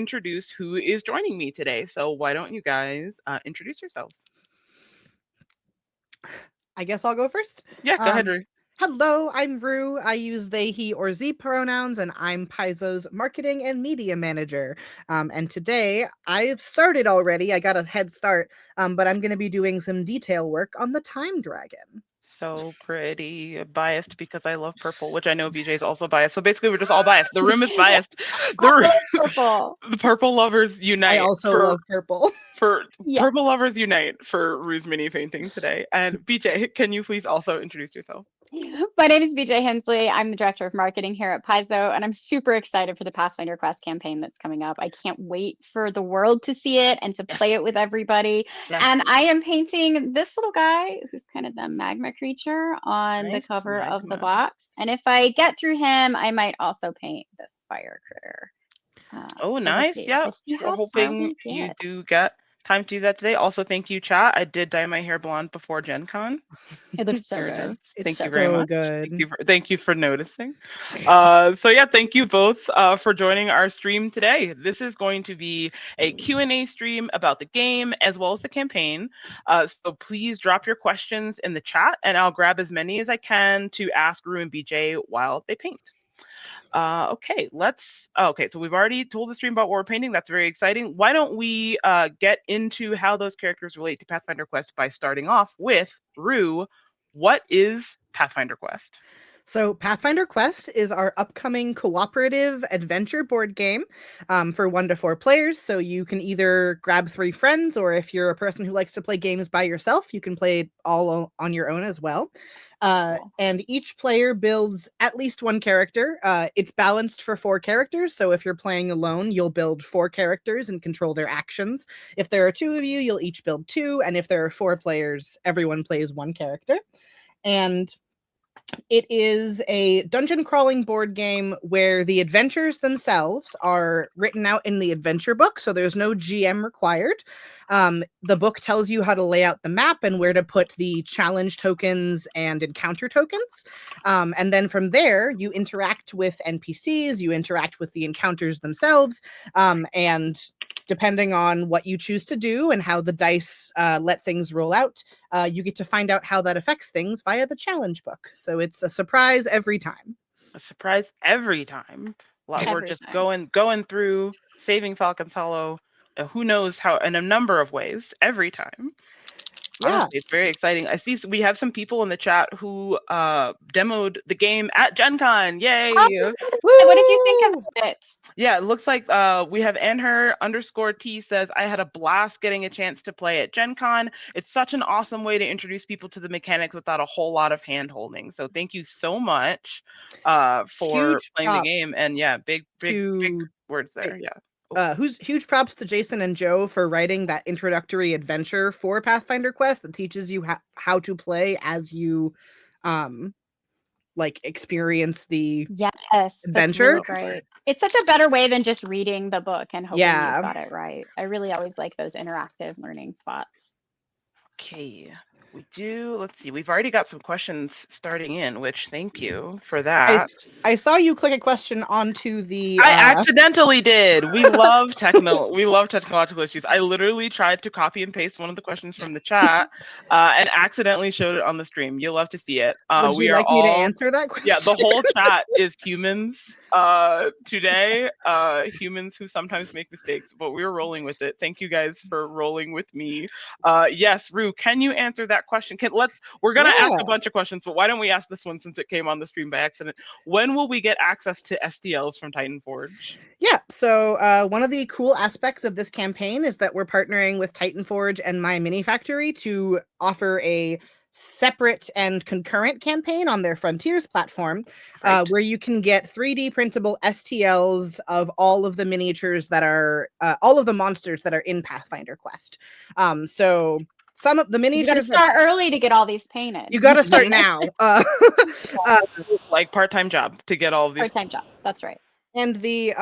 introduce who is joining me today. So why don't you guys introduce yourselves? I guess I'll go first. Yeah, go ahead, Um, Rui. Hello, I'm Rue. I use they, he, or Z pronouns, and I'm Paizo's marketing and media manager. And today I've started already. I got a head start, but I'm going to be doing some detail work on the Time Dragon. So pretty. Biased because I love purple, which I know BJ is also biased. So basically, we're just all biased. The room is biased. I The love purple. the purple lovers I unite also love purple. for Yeah. purple lovers unite for Rue's mini painting today. And BJ, can you please also introduce yourself? My name is BJ Hensley. I'm the director of marketing here at Paizo, and I'm super excited for the Pathfinder Quest campaign that's coming up. I can't wait for the world to see it and to Yes. play it with everybody. Yes. And I am painting this little guy who's kind of the magma creature on the Nice. cover of the Magma. box. And if I get through him, I might also paint this fire critter. Oh, So nice. Yeah. We'll see We're how far hoping we you get. do get time to do that today. Also, thank you, chat. I did dye my hair blonde before Gen Con. It looks so Here it good. is. It's Thank you So very so much. good. Thank you for noticing. So yeah, thank you both for joining our stream today. This is going to be a Q&A stream about the game as well as the campaign. So please drop your questions in the chat, and I'll grab as many as I can to ask Rue and BJ while they paint. Okay, so we've already told the stream about what we're painting. That's very exciting. Why don't we get into how those characters relate to Pathfinder Quest by starting off with Rue. What is Pathfinder Quest? So, Pathfinder Quest is our upcoming cooperative adventure board game for 1 to 4 players. So, you can either grab 3 friends, or if you're a person who likes to play games by yourself, you can play all on your own as well. cool. And each player builds at least 1 character. It's balanced for 4 characters. So, if you're playing alone, you'll build 4 characters and control their actions. If there are 2 of you, you'll each build 2. And if there are 4 players, everyone plays 1 character. And it is a dungeon crawling board game where the adventures themselves are written out in the adventure book, so there's no GM required. The book tells you how to lay out the map and where to put the challenge tokens and encounter tokens. And then from there, you interact with NPCs, you interact with the encounters themselves, and depending on what you choose to do and how the dice let things roll out, you get to find out how that affects things via the challenge book. So it's a surprise every time. A surprise every time. We're Every just time. going through saving Falcon's Hollow. Who knows how in a number of ways every time. Yeah. Honestly, it's very exciting. I see we have some people in the chat who demoed the game at Gen Con. Yay! Oh, what did you think of it? Yeah, it looks like we have Anher_T says, I had a blast getting a chance to play at Gen Con. It's such an awesome way to introduce people to the mechanics without a whole lot of hand holding. So thank you so much for Huge playing the props game. And yeah, big to words there. Yeah. who's huge props to Jason and Joe for writing that introductory adventure for Pathfinder Quest that teaches you how to play as you experience the Yes, that's adventure. really great. It's such a better way than just reading the book and hoping Yeah. you've got it right. I really always like those interactive learning spots. Okay. Let's see, we've already got some questions starting in, which thank you for that. I saw you click a question onto the I accidentally did. We love technological issues. I literally tried to copy and paste one of the questions from the chat and accidentally showed it on the stream. You'll love to see it. Would you like me to answer that question? Yeah, the whole chat is humans today. Humans who sometimes make mistakes, but we're rolling with it. Thank you guys for rolling with me. Yes, Rue, can you answer that question? We're gonna ask a bunch of questions, but why don't we ask this one since it came on the stream by accident? When will we get access to STLs from Titan Forge? Yeah, so one of the cool aspects of this campaign is that we're partnering with Titan Forge and My Mini Factory to offer a separate and concurrent campaign on their Frontiers platform, where you can get 3D printable STLs of all of the miniatures that are all of the monsters that are in Pathfinder Quest. So some of the miniatures. You got to start early to get all these painted. You got to start now. Like part-time job to get all of these. Part-time job. That's right. And the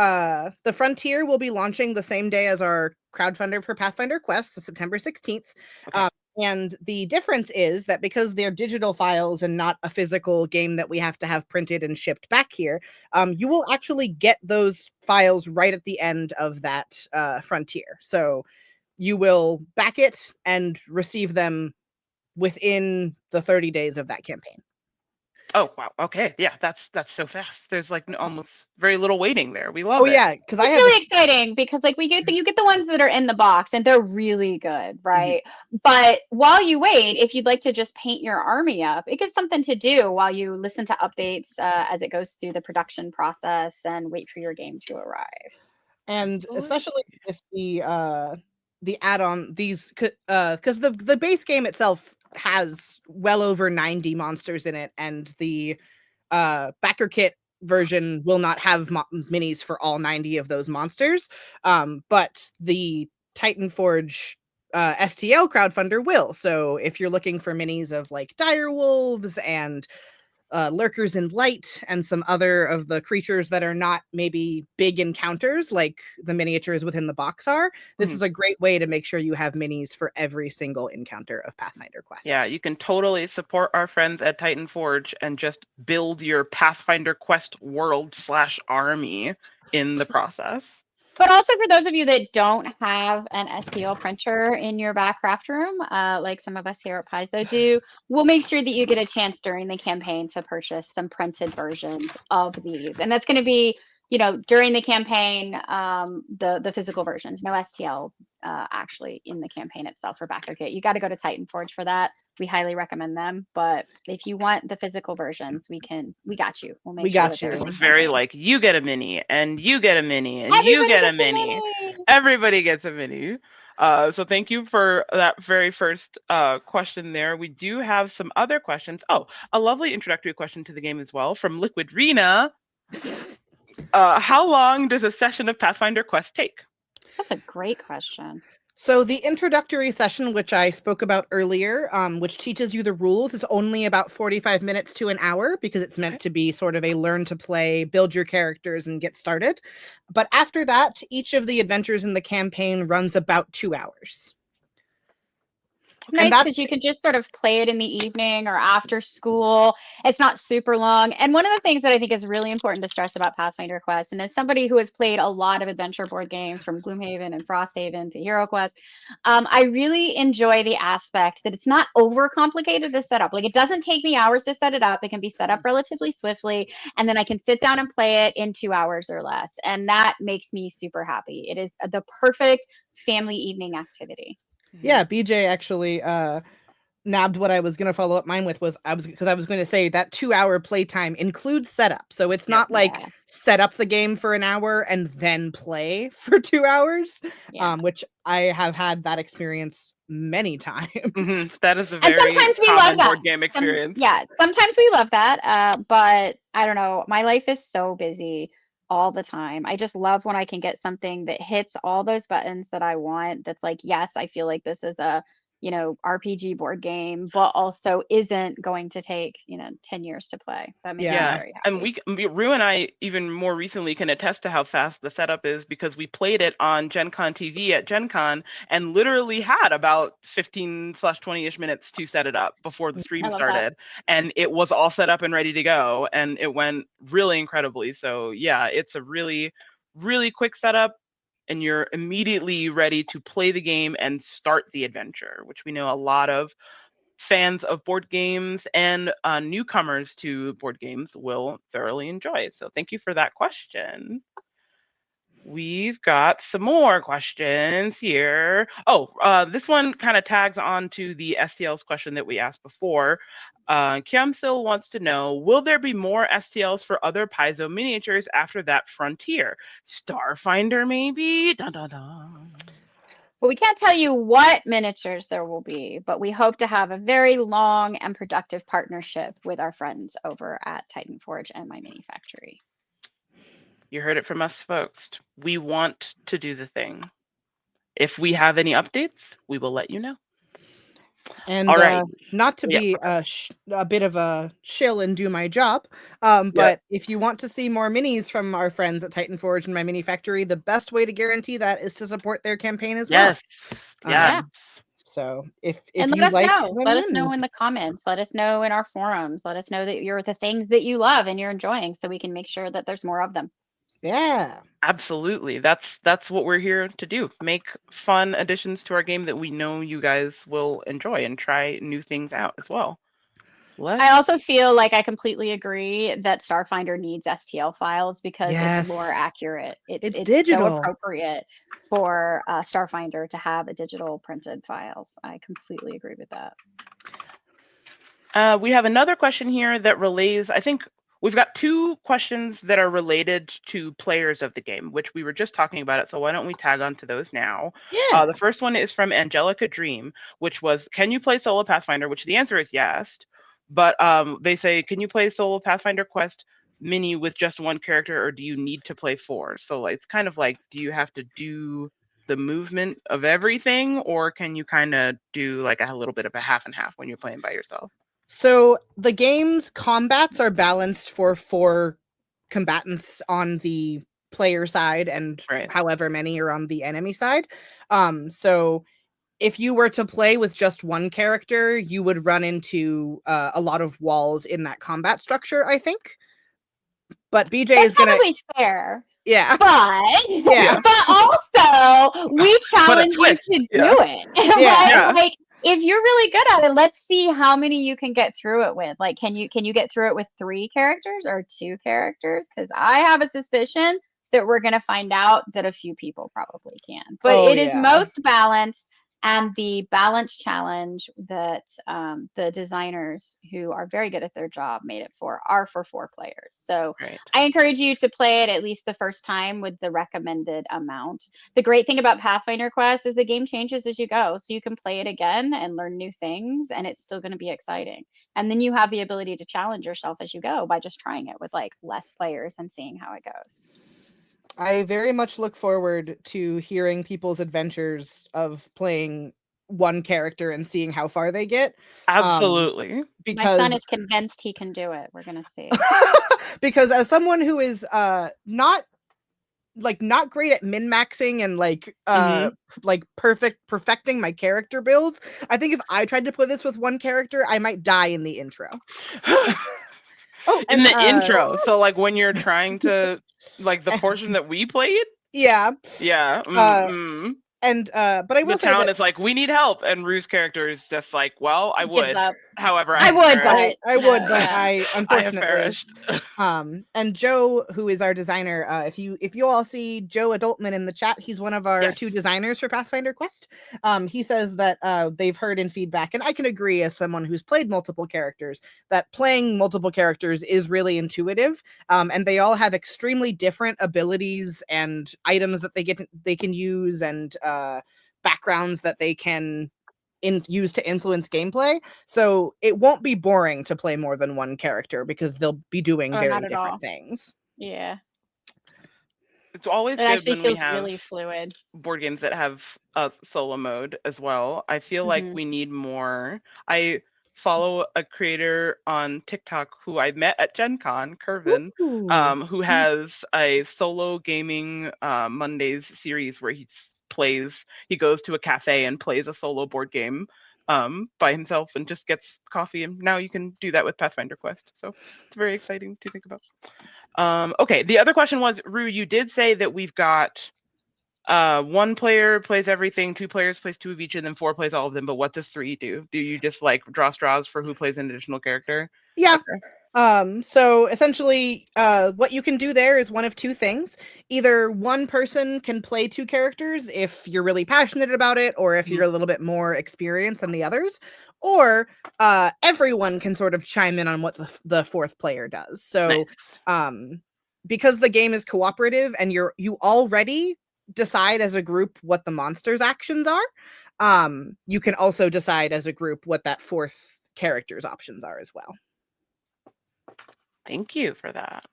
Frontier will be launching the same day as our crowdfunder for Pathfinder Quest, so September 16th. Okay. And the difference is that because they're digital files and not a physical game that we have to have printed and shipped back here, you will actually get those files right at the end of that frontier. So you will back it and receive them within the 30 days of that campaign. Oh wow. Okay. Yeah, that's so fast. There's like almost very little waiting there. We love Oh it. yeah, because I It's have really exciting because like you get the ones that are in the box and they're really good, right? But while you wait, if you'd like to just paint your army up, it gives something to do while you listen to updates as it goes through the production process and wait for your game to arrive. and Absolutely. especially with the add-on, these because the base game itself has well over 90 monsters in it, and the backer kit version will not have minis for all 90 of those monsters, but the Titan Forge STL crowdfunder will. So if you're looking for minis of like dire wolves and lurkers in light and some other of the creatures that are not maybe big encounters like the miniatures within the box are, this is a great way to make sure you have minis for every single encounter of Pathfinder Quest. Yeah, you can totally support our friends at Titan Forge and just build your Pathfinder Quest world/army in the process. But also for those of you that don't have an STL printer in your back craft room, like some of us here at Paizo do, we'll make sure that you get a chance during the campaign to purchase some printed versions of these. And that's going to be, during the campaign, the physical versions, no STLs actually in the campaign itself for backer kit. You got to go to Titan Forge for that. We highly recommend them. But if you want the physical versions, we got you. We'll make We sure got that you. they're This in is the very campaign. like you get a mini and you get a mini and Everybody you get a gets mini. Everybody gets a mini. So thank you for that very first question there. We do have some other questions. Oh, a lovely introductory question to the game as well from Liquid Rena. How long does a session of Pathfinder Quest take? That's a great question. So the introductory session, which I spoke about earlier, which teaches you the rules, is only about 45 minutes to an hour because it's meant to be sort of a learn to play, build your characters, and get started. But after that, each of the adventures in the campaign runs about 2 hours. It's nice because you can just sort of play it in the evening or after school. It's not super long. And one of the things that I think is really important to stress about Pathfinder Quest, and as somebody who has played a lot of adventure board games from Gloomhaven and Frosthaven to Hero Quest, I really enjoy the aspect that it's not overcomplicated to set up. Like it doesn't take me hours to set it up. It can be set up relatively swiftly, and then I can sit down and play it in 2 hours or less. And that makes me super happy. It is the perfect family evening activity. Yeah, BJ actually nabbed what I was going to follow up mine with because I was going to say that 2 hour playtime includes setup. So it's not like set up the game for an hour and then play for 2 hours, which I have had that experience many times. That is a and very sometimes we common love that. board game experience. Sometimes we love that. But I don't know. My life is so busy all the time. I just love when I can get something that hits all those buttons that I want. That's like, yes, I feel like this is a RPG board game, but also isn't going to take 10 years to play. That makes me very happy. And Rue and I even more recently can attest to how fast the setup is because we played it on Gen Con TV at Gen Con and literally had about 15/20ish minutes to set it up before the stream started, and it was all set up and ready to go, and it went really incredibly. So yeah, it's a really, really quick setup, and you're immediately ready to play the game and start the adventure, which we know a lot of fans of board games and newcomers to board games will thoroughly enjoy. So thank you for that question. We've got some more questions here. This one kind of tags on to the STL's question that we asked before. Kiamsil wants to know, will there be more STLs for other Paizo miniatures after that frontier? Starfinder, maybe? Dun, dun, dun. Well, we can't tell you what miniatures there will be, but we hope to have a very long and productive partnership with our friends over at Titan Forge and My Mini Factory. You heard it from us, folks. We want to do the thing. If we have any updates, we will let you know. And all right. Not to be a bit of a shill and do my job, but if you want to see more minis from our friends at Titan Forge and My Mini Factory, the best way to guarantee that is to support their campaign as well. Yes. So if and you let us like know, let us know in the comments, let us know in our forums, let us know that you're the things that you love and you're enjoying, so we can make sure that there's more of them. Yeah. Absolutely. That's what we're here to do. Make fun additions to our game that we know you guys will enjoy and try new things out as well. I also feel like I completely agree that Starfinder needs STL files because it's lore Yes. accurate. It's It's so digital. appropriate for Starfinder to have a digital printed files. I completely agree with that. We have another question here that relays, I think we've got two questions that are related to players of the game, which we were just talking about it. So why don't we tag on to those now? Yeah. The first one is from Angelica Dream, which was, can you play solo Pathfinder? Which the answer is yes. But they say, can you play solo Pathfinder Quest mini with just one character, or do you need to play four? So it's kind of like, do you have to do the movement of everything, or can you kind of do like a little bit of a half and half when you're playing by yourself? So the game's combats are balanced for 4 combatants on the player side and Right. however many are on the enemy side. So if you were to play with just one character, you would run into a lot of walls in that combat structure, I think. But BJ That's is gonna, probably fair. yeah, But yeah, but also we challenge you twist. to do Yeah. it. Yeah. Yeah. Like if you're really good at it, let's see how many you can get through it with. Like can you get through it with 3 characters or 2 characters? Because I have a suspicion that we're gonna find out that a few people probably can. But Oh it is yeah. most balanced, and the balance challenge that the designers who are very good at their job made it for are for 4 players. So Right. I encourage you to play it at least the first time with the recommended amount. The great thing about Pathfinder Quest is the game changes as you go. So you can play it again and learn new things, and it's still going to be exciting. And then you have the ability to challenge yourself as you go by just trying it with like less players and seeing how it goes. I very much look forward to hearing people's adventures of playing one character and seeing how far they get. Absolutely. My son Because is convinced he can do it. We're going to see. because as someone who is not great at min-maxing and perfecting my character builds, I think if I tried to play this with one character, I might die in the intro. Oh, In and the intro. So like when you're trying to like the portion that we played? yeah. Yeah. And but I will The say town that is like, we need help, and Rue's character is just like, well, I Gives would. up. However, I would, but I would, but yeah. I I have unfortunately perished. and Joe, who is our designer, if you all see Joe Adultman in the chat, he's one of our Yes. 2 designers for Pathfinder Quest. He says that they've heard in feedback, and I can agree as someone who's played multiple characters, that playing multiple characters is really intuitive. And they all have extremely different abilities and items that they can use, and backgrounds that they can use to influence gameplay. So it won't be boring to play more than one character because they'll be doing very not at different all. things. Yeah. It's always It good actually when we feels have really fluid. board games that have a solo mode as well. I feel like we need more. I follow a creator on TikTok who I met at Gen Con, Curvin, who has a solo gaming Mondays series where he goes to a cafe and plays a solo board game by himself and just gets coffee, and now you can do that with Pathfinder Quest. So it's very exciting to think about. Okay, the other question was, Rue, you did say that we've got 1 player plays everything, 2 players plays 2 of each, and then 4 plays all of them. But what does 3 do? Do you just like draw straws for who plays an additional character? Yeah. Okay. So essentially, what you can do there is one of 2 things. Either one person can play 2 characters if you're really passionate about it, or if you're a little bit more experienced than the others, or everyone can sort of chime in on what the 4th player does. So, Nice. Because the game is cooperative and you already decide as a group what the monster's actions are, you can also decide as a group what that 4th character's options are as well. Thank you for that.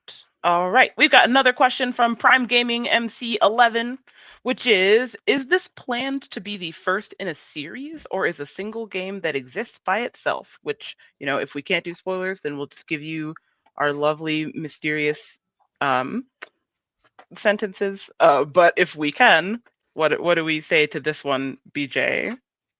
All right, we've got another question from Prime Gaming MC11, which is this planned to be the first in a series, or is a single game that exists by itself? Which, if we can't do spoilers, then we'll just give you our lovely, mysterious sentences. But if we can, what do we say to this one, BJ?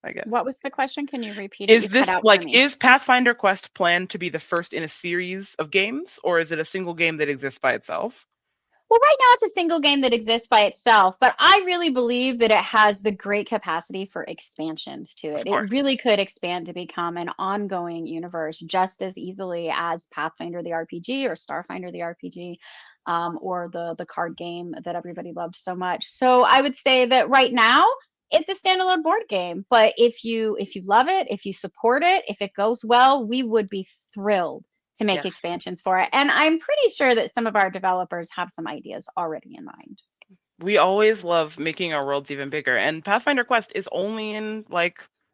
I guess. What was the question? Can you repeat it? Is this is Pathfinder Quest planned to be the first in a series of games, or is it a single game that exists by itself? Well, right now it's a single game that exists by itself, but I really believe that it has the great capacity for expansions to it. It really could expand to become an ongoing universe just as easily as Pathfinder the RPG or Starfinder the RPG, or the card game that everybody loved so much. So I would say that right now it's a standalone board game, but if you love it, if you support it, if it goes well, we would be thrilled to make expansions for it. And I'm pretty sure that some of our developers have some ideas already in mind. We always love making our worlds even bigger. And Pathfinder Quest is only in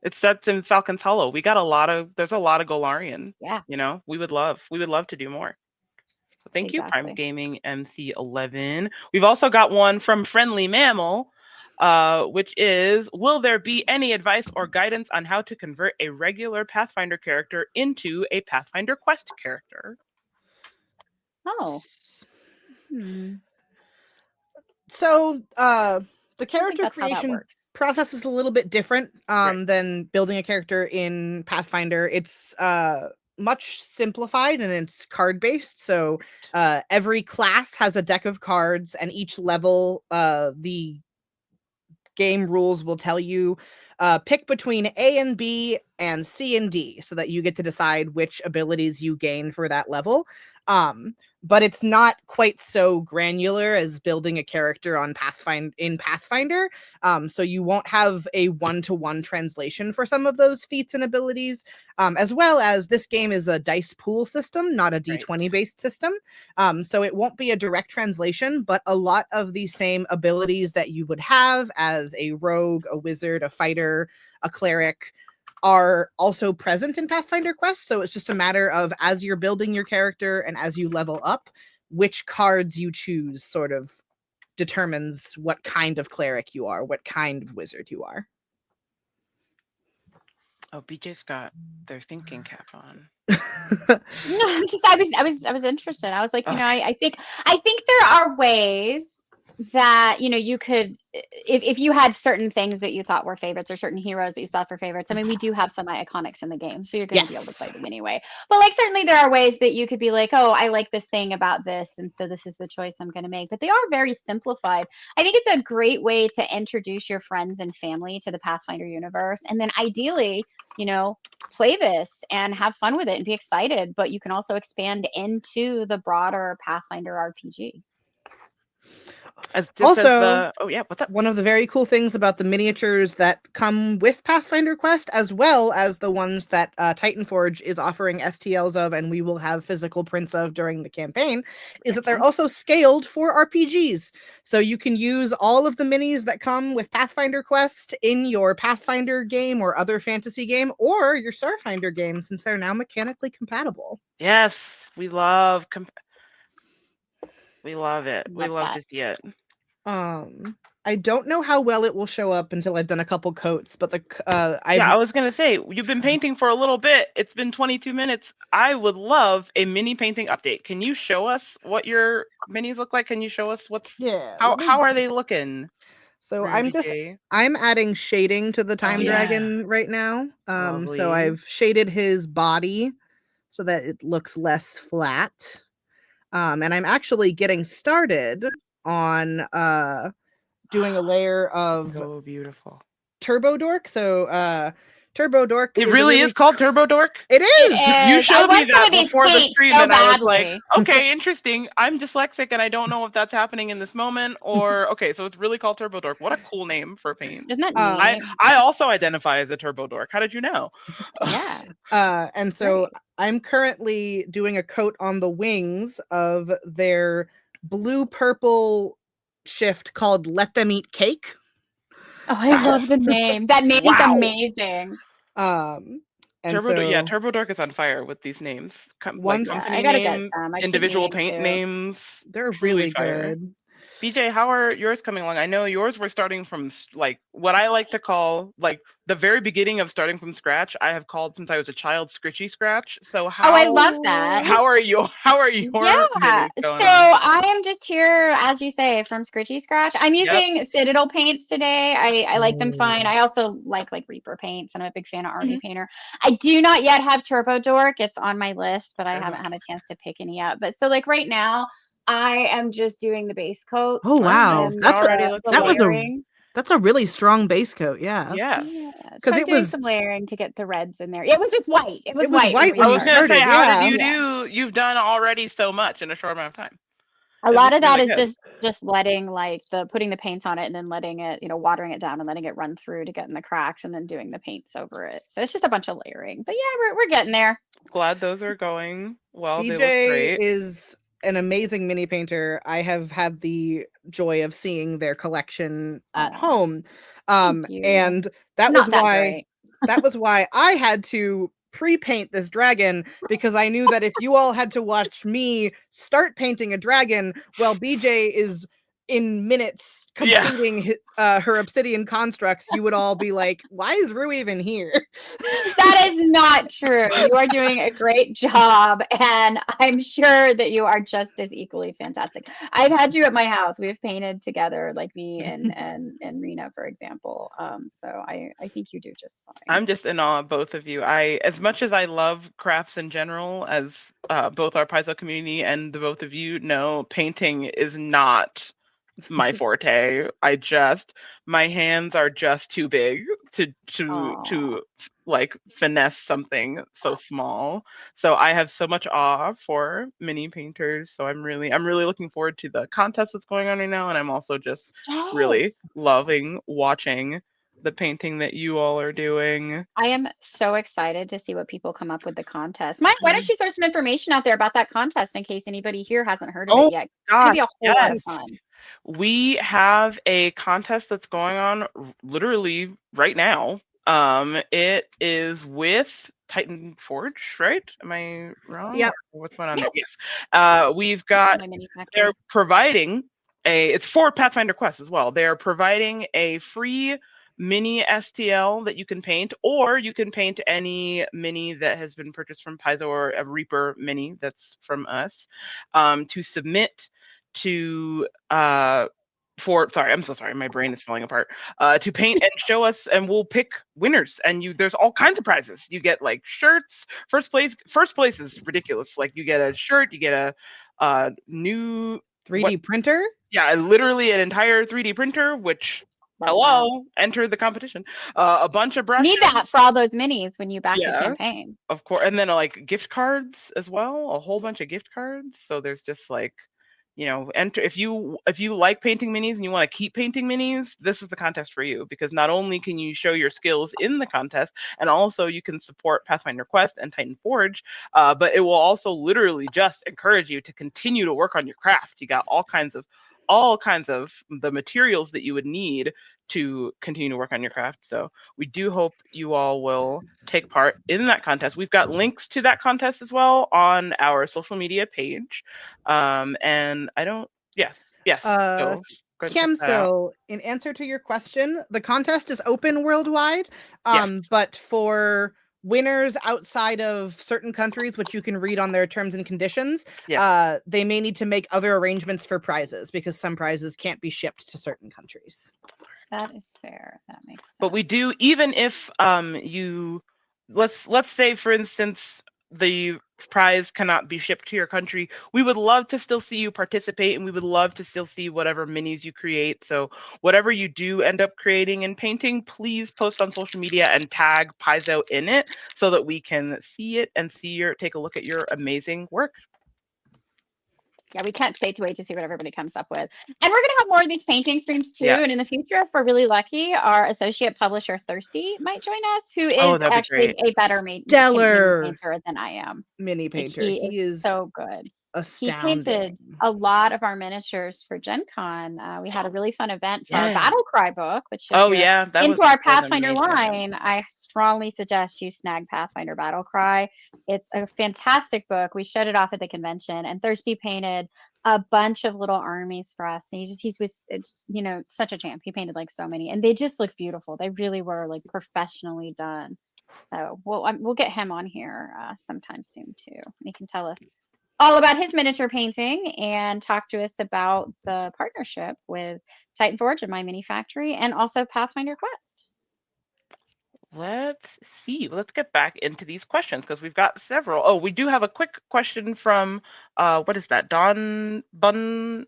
it's set in Falcon's Hollow. There's a lot of Golarion. Yeah. You know, we would love to do more. So thank you, Prime Exactly. Gaming MC11. We've also got one from Friendly Mammal, which is, will there be any advice or guidance on how to convert a regular Pathfinder character into a Pathfinder Quest character? Oh. So the character that's how that creation works. process is a little bit different than building a character in Pathfinder. It's much simplified and it's card based. So every class has a deck of cards, and each level the game rules will tell you pick between A and B and C and D, so that you get to decide which abilities you gain for that level. But it's not quite so granular as building a character on Pathfinder. So you won't have a one-to-one translation for some of those feats and abilities, as well as this game is a dice pool system, not a D20 based system. So it won't be a direct translation, but a lot of the same abilities that you would have as a rogue, a wizard, a fighter, a cleric are also present in Pathfinder Quest. So it's just a matter of, as you're building your character and as you level up, which cards you choose sort of determines what kind of cleric you are, what kind of wizard you are. Oh, BJ's got their thinking cap on. No, just I was interested. I was like, you know, I think there are ways that, you know, you could, if you had certain things that you thought were favorites or certain heroes that you thought were favorites. I mean, we do have some iconics in the game, so you're going to be able to play them anyway. But like, certainly there are ways that you could be like, oh, I like this thing about this, and so this is the choice I'm going to make. But they are very simplified. I think it's a great way to introduce your friends and family to the Pathfinder universe, and then ideally, you know, play this and have fun with it and be excited. But you can also expand into the broader Pathfinder RPG. Also, what's up? One of the very cool things about the miniatures that come with Pathfinder Quest, as well as the ones that Titanforge is offering STLs of, and we will have physical prints of during the campaign, is that they're also scaled for RPGs. So you can use all of the minis that come with Pathfinder Quest in your Pathfinder game or other fantasy game, or your Starfinder game, since they're now mechanically compatible. Yes, we love we love it. We love to see it. I don't know how well it will show up until I've done a couple coats, but I was gonna say, you've been painting for a little bit. It's been 22 minutes. I would love a mini painting update. Can you show us what your minis look like? Can you show us how are they looking? So I'm adding shading to the Time Dragon right now. So I've shaded his body so that it looks less flat. And I'm actually getting started on doing a layer of beautiful Turbo Dork. So Turbo Dork. It really is called Turbo Dork? It is. You showed me that before the stream, so and I was badly. like, okay, interesting. I'm dyslexic, and I don't know if that's happening in this moment, or okay, so it's really called Turbo Dork. What a cool name for a paint. Isn't that neat? I also identify as a Turbo Dork. How did you know? Yeah. And so I'm currently doing a coat on the wings of their blue-purple shift called Let Them Eat Cake. Oh, I love the name. That name is amazing. Turbo Dork is on fire with these names. I gotta get some. Individual paint names. They're really good. BJ, how are yours coming along? I know yours were starting from like what I like to call like the very beginning of starting from scratch. I have called since I was a child Scritchy Scratch. So I love that. How are your Yeah. So I am just here, as you say, from Scritchy Scratch. I'm using Citadel paints today. I like them fine. I also like Reaper paints, and I'm a big fan of Army Painter. I do not yet have Turbo Dork. It's on my list, but I haven't had a chance to pick any up. But so like right now, I am just doing the base coat. Oh wow, and that's already a looks the that was a layering. that's a really strong base coat. Yeah, Yes. Yeah, so 'Cause I'm it doing was- some layering to get the reds in there. It was just white. It was was white white we when I you was gonna started. say, started, how did yeah. you Yeah. do? You've done already so much in a short amount of time. A It lot looks of that really is good. just letting like putting the paints on it and then letting it, watering it down and letting it run through to get in the cracks and then doing the paints over it. So it's just a bunch of layering. But yeah, we're getting there. Glad those are going well. They look BJ great. is an amazing mini painter. I have had the joy of seeing their collection at Aw, home. thank you. And that was Not that why great. I had to pre-paint this dragon, because I knew that if you all had to watch me start painting a dragon while BJ is in minutes Yeah. completing her obsidian constructs, you would all be like, why is Rue even here? That is not true. You are doing a great job, and I'm sure that you are just as equally fantastic. I've had you at my house. We've painted together, like me and Rena, for example. So I think you do just fine. I'm just in awe of both of you. As much as I love crafts in general, as both our Paizo community and the both of you know, painting is not my forte. My hands are just too big Aw. to like finesse something so small. So I have so much awe for mini painters. So I'm really looking forward to the contest that's going on right now, and I'm also just really Yes. loving watching the painting that you all are doing. I am so excited to see what people come up with the contest. Mike, why don't you throw some information out there about that contest in case anybody here hasn't heard of it Oh yet? It's gonna gosh, be a whole lot yes. of fun. We have a contest that's going on literally right now. It is with Titan Forge, right? Am I wrong? Yep. Or what's going on there? Yes. Yes. We've got. My mini They're factory. providing it's for Pathfinder Quest as well. They're providing a free mini STL that you can paint, or you can paint any mini that has been purchased from Paizo, or a Reaper mini that's from us, to submit to sorry, I'm so sorry, my brain is falling apart, to paint and show us, and we'll pick winners. And there's all kinds of prizes. You get like shirts. First place is ridiculous. Like you get a shirt, you get a new 3D printer? Yeah, literally an entire 3D printer, which Love that. hello, enter the competition. A bunch of brushes. Need that for all those minis when you back the Yeah. campaign. Of course, and then like gift cards as well, a whole bunch of gift cards. So there's just like, enter if you like painting minis and you want to keep painting minis, this is the contest for you, because not only can you show your skills in the contest, and also you can support Pathfinder Quest and Titan Forge, but it will also literally just encourage you to continue to work on your craft. You got all kinds of the materials that you would need to continue to work on your craft. So we do hope you all will take part in that contest. We've got links to that contest as well on our social media page. And I don't, yes. So go and check that out. Camso, in answer to your question, the contest is open worldwide, Yes. but for winners outside of certain countries, which you can read on their terms and conditions, Yes. they may need to make other arrangements for prizes, because some prizes can't be shipped to certain countries. That is fair. That makes sense. But we do, even if let's say, for instance, the prize cannot be shipped to your country, we would love to still see you participate, and we would love to still see whatever minis you create. So whatever you do end up creating and painting, please post on social media and tag Paizo in it, so that we can see it and take a look at your amazing work. Yeah, we can't wait to see what everybody comes up with. And we're going to have more of these painting streams too. Yeah. And in the future, if we're really lucky, our associate publisher Thirsty might join us, who is that'd be actually great. a better Stellar mini painter than I am. Mini Like, painter. he is so good. He astounding. painted a lot of our miniatures for Gen Con. We had a really fun event for our Yeah. Battle Cry book, which if Oh you're yeah, that was into our an Pathfinder amazing event. line, I strongly suggest you snag Pathfinder Battle Cry. It's a fantastic book. We showed it off at the convention, and Thirsty painted a bunch of little armies for us. And he was such a champ. He painted like so many, and they just look beautiful. They really were like professionally done. So we'll get him on here sometime soon too. He can tell us all about his miniature painting and talk to us about the partnership with Titan Forge and My Mini Factory, and also Pathfinder Quest. Let's see. Let's get back into these questions because we've got several. Oh, we do have a quick question from what is that? Don Bumblebee.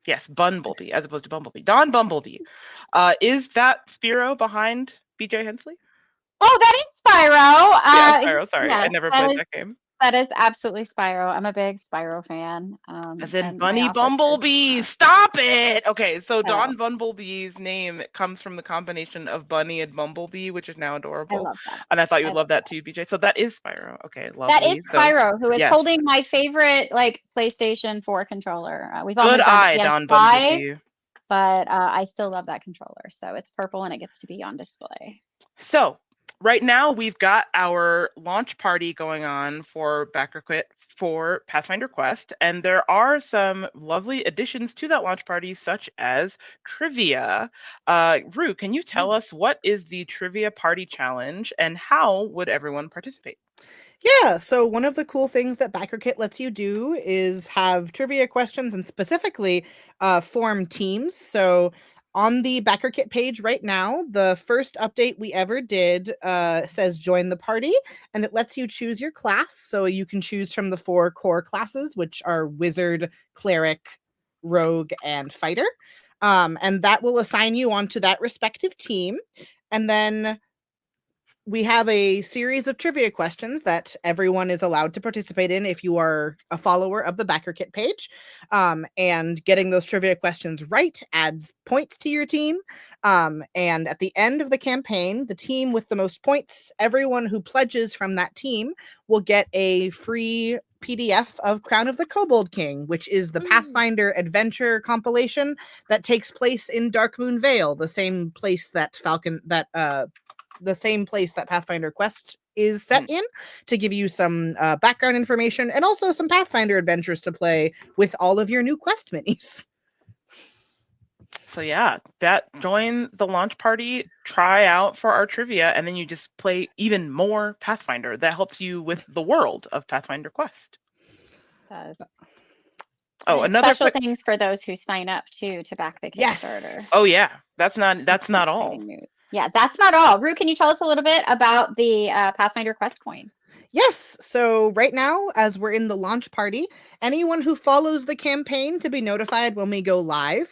Yes, Bumblebee as opposed to Bumblebee. Don Bumblebee. Is that Spiro behind BJ Hensley? Oh, that is Spyro. Yeah, Spyro. Sorry, I Yes, never played that game. that is absolutely Spyro. I'm a big Spyro fan. As in and Bunny my office Bumblebee. Stop it. Okay, so Oh. Don Bumblebee's name comes from the combination of Bunny and Bumblebee, which is now I adorable. love that. And I thought you would love that too, BJ. So that is Spyro. Okay, lovely. That is Spyro, who is yes. holding my favorite like PlayStation 4 controller. We've all Good moved on eye, to Don PS5, Bumblebee. but I still love that controller. So it's purple and it gets to be on display. So right now we've got our launch party going on for for Pathfinder Quest, and there are some lovely additions to that launch party, such as trivia. Rue, can you tell us what is the trivia party challenge and how would everyone participate? Yeah, so one of the cool things that BackerKit lets you do is have trivia questions and specifically form teams. So on the BackerKit page right now, the first update we ever did says join the party, and it lets you choose your class. So you can choose from the 4 core classes, which are Wizard, Cleric, Rogue, and Fighter. And that will assign you onto that respective team. And then we have a series of trivia questions that everyone is allowed to participate in if you are a follower of the BackerKit page. And getting those trivia questions right adds points to your team. And at the end of the campaign, the team with the most points, everyone who pledges from that team will get a free PDF of Crown of the Kobold King, which is the Pathfinder adventure compilation that takes place in Darkmoon Vale, the same place that Pathfinder Quest is set in, to give you some background information and also some Pathfinder adventures to play with all of your new quest minis. So yeah, join the launch party, try out for our trivia, and then you just play even more Pathfinder. That helps you with the world of Pathfinder Quest. It does. Oh, there's another special things for those who sign up too to back the Kickstarter. Yes. Oh yeah, that's not all. News. Yeah, that's not all. Rue, can you tell us a little bit about the Pathfinder Quest coin? Yes. So right now, as we're in the launch party, anyone who follows the campaign to be notified when we go live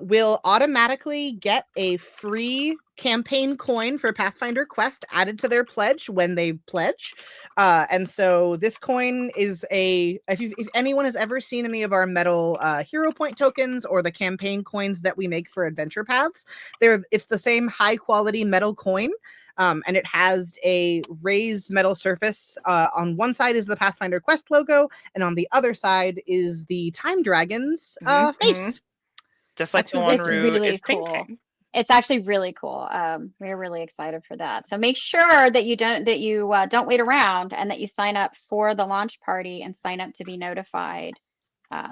will automatically get a free campaign coin for Pathfinder Quest added to their pledge when they pledge. And so this coin is if anyone has ever seen any of our metal hero point tokens or the campaign coins that we make for adventure paths, it's the same high quality metal coin. And it has a raised metal surface. On one side is the Pathfinder Quest logo, and on the other side is the Time Dragon's face. Just like the one Rue is painting. It's actually really cool. We're really excited for that. So make sure that you don't wait around and that you sign up for the launch party and sign up to be notified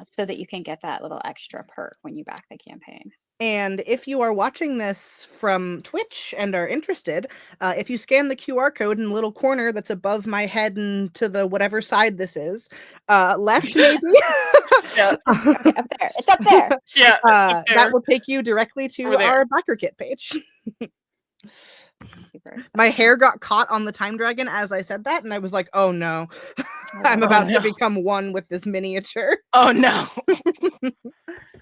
so that you can get that little extra perk when you back the campaign. And if you are watching this from Twitch and are interested, if you scan the QR code in the little corner that's above my head and to the whatever side this is, left maybe. Yeah. Okay, up there. It's up there. Yeah. Up there. That will take you directly to our BackerKit page. My hair got caught on the Time Dragon as I said that, and I was like, oh no. I'm about to become one with this miniature. Oh no.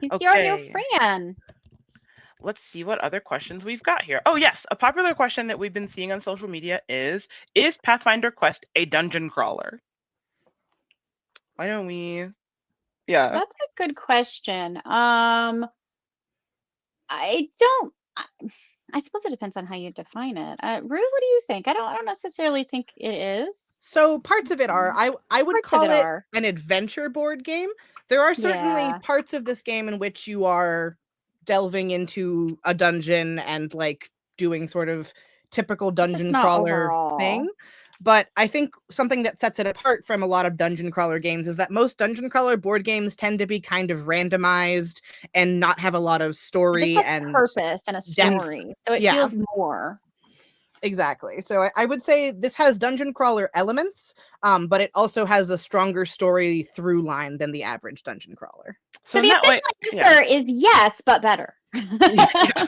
He's your new friend. Let's see what other questions we've got here. Oh yes, a popular question that we've been seeing on social media is Pathfinder Quest a dungeon crawler? Why don't we? Yeah. That's a good question. I suppose it depends on how you define it. Rue, what do you think? I don't necessarily think it is. So parts of it are. I would call it an adventure board game. There are certainly parts of this game in which you are delving into a dungeon and like doing sort of typical dungeon crawler thing. But I think something that sets it apart from a lot of dungeon crawler games is that most dungeon crawler board games tend to be kind of randomized and not have a lot of story and purpose and a story. Depth. So it feels more. Exactly. So I would say this has dungeon crawler elements, but it also has a stronger story through line than the average dungeon crawler. So the official answer is yes, but better. Yeah.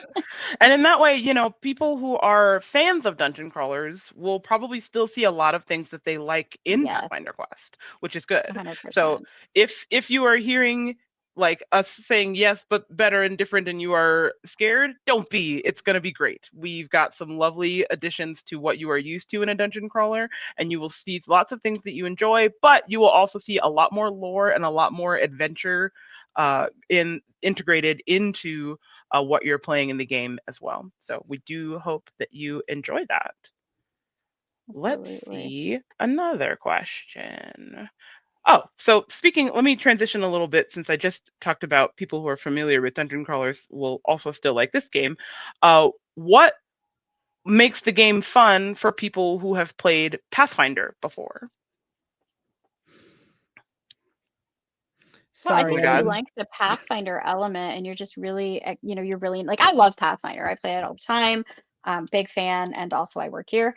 And in that way, people who are fans of dungeon crawlers will probably still see a lot of things that they like in Yes, Pathfinder Quest, which is good. So 100%. if you are hearing like us saying yes, but better and different, and you are scared, don't be. It's going to be great. We've got some lovely additions to what you are used to in a dungeon crawler, and you will see lots of things that you enjoy, but you will also see a lot more lore and a lot more adventure integrated into what you're playing in the game as well. So we do hope that you enjoy that. Let's Absolutely. see another question. Oh, so let me transition a little bit since I just talked about people who are familiar with dungeon crawlers will also still like this game. What makes the game fun for people who have played Pathfinder before? Well, I Sorry, think if you like the Pathfinder element and you're just really, you're really like, I love Pathfinder. I play it all the time. Big fan, and also I work here.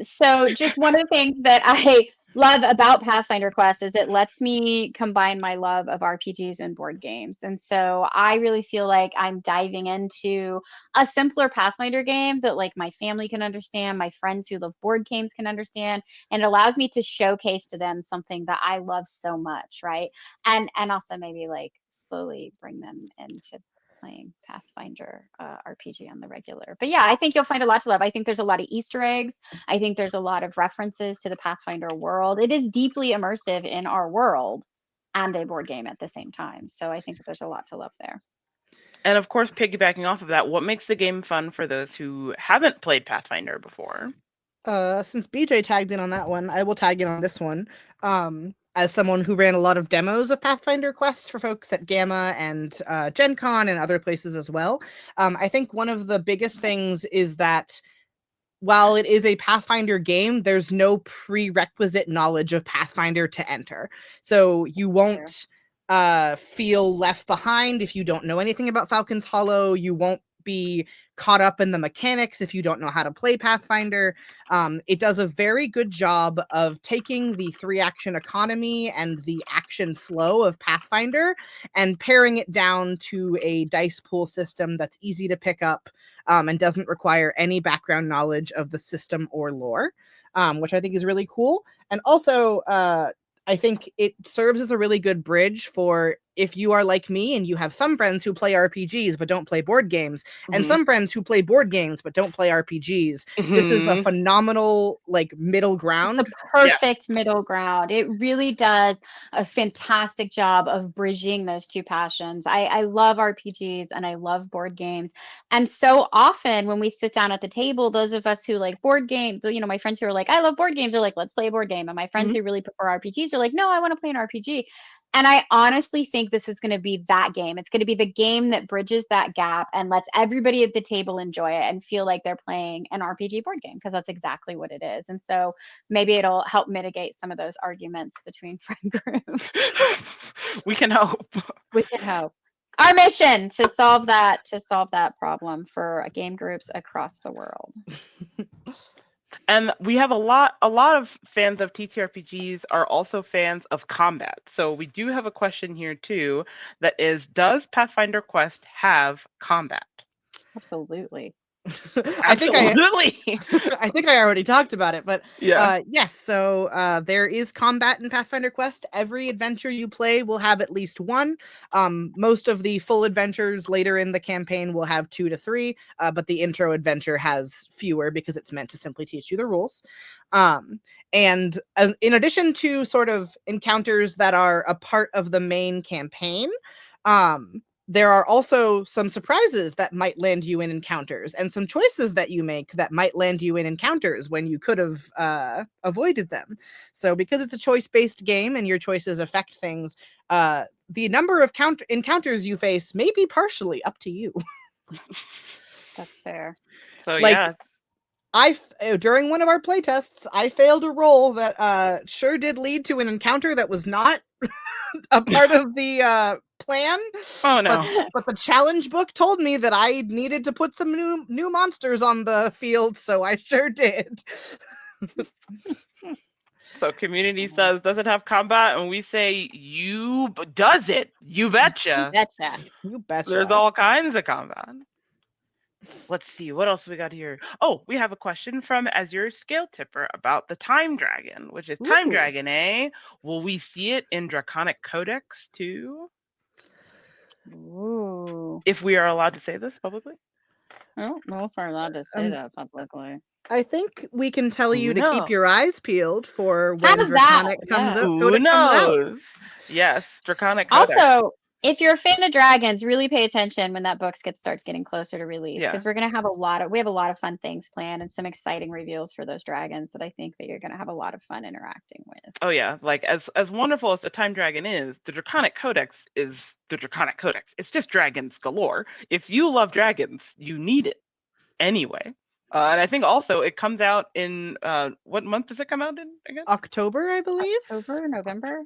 So just one of the things that I love about Pathfinder Quest is it lets me combine my love of RPGs and board games. And so I really feel like I'm diving into a simpler Pathfinder game that like my family can understand, my friends who love board games can understand, and it allows me to showcase to them something that I love so much, right? And also maybe like slowly bring them into playing Pathfinder RPG on the regular. But yeah, I think you'll find a lot to love. I think there's a lot of Easter eggs. I think there's a lot of references to the Pathfinder world. It is deeply immersive in our world and a board game at the same time. So I think that there's a lot to love there. And of course, piggybacking off of that, what makes the game fun for those who haven't played Pathfinder before? Since BJ tagged in on that one, I will tag in on this one. As someone who ran a lot of demos of Pathfinder Quest for folks at Gamma and Gen Con and other places as well, I think one of the biggest things is that while it is a Pathfinder game, there's no prerequisite knowledge of Pathfinder to enter. So you won't feel left behind if you don't know anything about Falcon's Hollow. You won't be caught up in the mechanics if you don't know how to play Pathfinder. It does a very good job of taking the 3-action economy and the action flow of Pathfinder and paring it down to a dice pool system that's easy to pick up and doesn't require any background knowledge of the system or lore, which I think is really cool. And also, I think it serves as a really good bridge for if you are like me and you have some friends who play RPGs but don't play board games, and some friends who play board games but don't play RPGs. This is a phenomenal like middle ground. It's the perfect middle ground. It really does a fantastic job of bridging those two passions. I love RPGs and I love board games. And so often when we sit down at the table, those of us who like board games, my friends who are like, I love board games, are like, let's play a board game. And my friends who really prefer RPGs are like, no, I want to play an RPG. And I honestly think this is going to be that game. It's going to be the game that bridges that gap and lets everybody at the table enjoy it and feel like they're playing an RPG board game, because that's exactly what it is. And so maybe it'll help mitigate some of those arguments between friend groups. We can hope. We can hope. Our mission to solve that problem for game groups across the world. And we have a lot of fans of TTRPGs are also fans of combat. So we do have a question here too that is, does Pathfinder Quest have combat? Absolutely. I think I already talked about it, but yeah. Yes. So there is combat in Pathfinder Quest. Every adventure you play will have at least one. Most of the full adventures later in the campaign will have 2 to 3, but the intro adventure has fewer because it's meant to simply teach you the rules. And in addition to sort of encounters that are a part of the main campaign, there are also some surprises that might land you in encounters, and some choices that you make that might land you in encounters when you could have avoided them. So because it's a choice-based game and your choices affect things, the number of encounters you face may be partially up to you. That's fair. So yeah. During one of our playtests, I failed a roll that sure did lead to an encounter that was not a part of the plan. Oh no. But the challenge book told me that I needed to put some new monsters on the field, so I sure did. So community says, does it have combat? And we say, does it? You betcha. You betcha. There's all kinds of combat. Let's see, what else we got here? Oh, we have a question from Azure Scale Tipper about the Time Dragon, which is Time Ooh. Dragon, eh? Will we see it in Draconic Codex too? Ooh. If we are allowed to say this publicly? I don't know if we're allowed to say that publicly. I think we can tell you Who to keep your eyes peeled for when How's that? Draconic comes Yeah. out. Who Codex comes out. knows? Yes, Draconic Codex. Also, if you're a fan of dragons, really pay attention when that book starts getting closer to release, Yeah. because we're gonna have we have a lot of fun things planned and some exciting reveals for those dragons that I think that you're gonna have a lot of fun interacting with. Oh yeah, like as wonderful as the Time Dragon is, the Draconic Codex is the Draconic Codex. It's just dragons galore. If you love dragons, you need it anyway. And I think also it comes out in what month does it come out in again? October, I believe. October, November,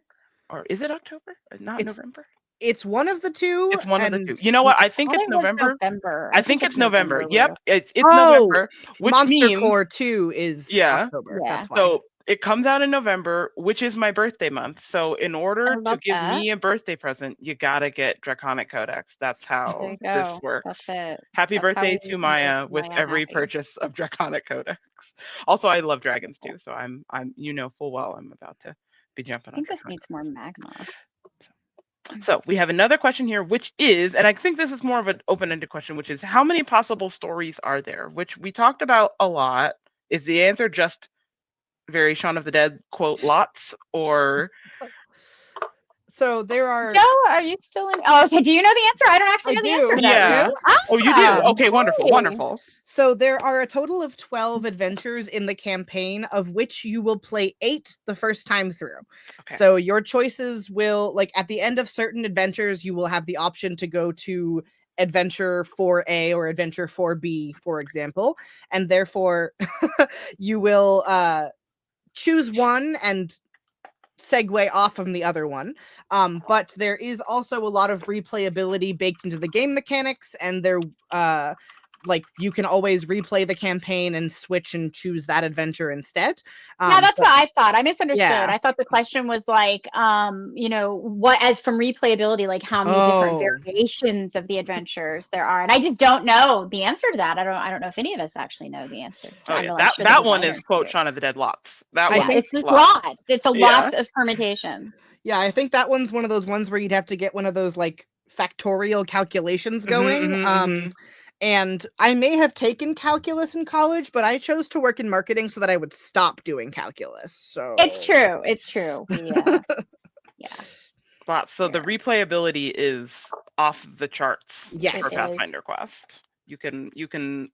or is it October? Not November. It's one of the two. It's one of the two. You know what? I think it's November. November. I think it's November. Yep, it's November. Which Monster means Core 2 is October. Yeah. That's why. so it comes out in November, which is my birthday month. So in order to give me a birthday present, you gotta get Draconic Codex. That's how this works. That's it. Happy That's how birthday we to Maya make with Maya every happy. purchase of Draconic Codex. Also, I love dragons too, so I'm full well I'm about to be jumping I think on this needs more magma. So we have another question here, which is, and I think this is more of an open-ended question, which is how many possible stories are there? Which we talked about a lot. Is the answer just very Shaun of the Dead quote lots, or So there are. Joe, are you still in? Oh, so do you know the answer? I don't actually know the answer to that. Yeah. Ruth. Oh, you do? Okay, wonderful, wonderful. So there are a total of 12 adventures in the campaign, of which you will play 8 the first time through. Okay. So your choices will, like, at the end of certain adventures, you will have the option to go to adventure 4A or adventure 4B, for example, and therefore you will choose one and segue off from the other one. But there is also a lot of replayability baked into the game mechanics, and there like you can always replay the campaign and switch and choose that adventure instead. Yeah, that's what I thought. I misunderstood. Yeah. I thought the question was like, what as from replayability, like how many different variations of the adventures there are, and I just don't know the answer to that. I don't know if any of us actually know the answer. Oh, yeah. That one is quote Shaun of the Dead lots. It's just lots. It's lots of permutation. Yeah, I think that one's one of those ones where you'd have to get one of those like factorial calculations going. And I may have taken calculus in college, but I chose to work in marketing so that I would stop doing calculus. So it's true. Yeah. So the replayability is off the charts for Pathfinder Quest. You can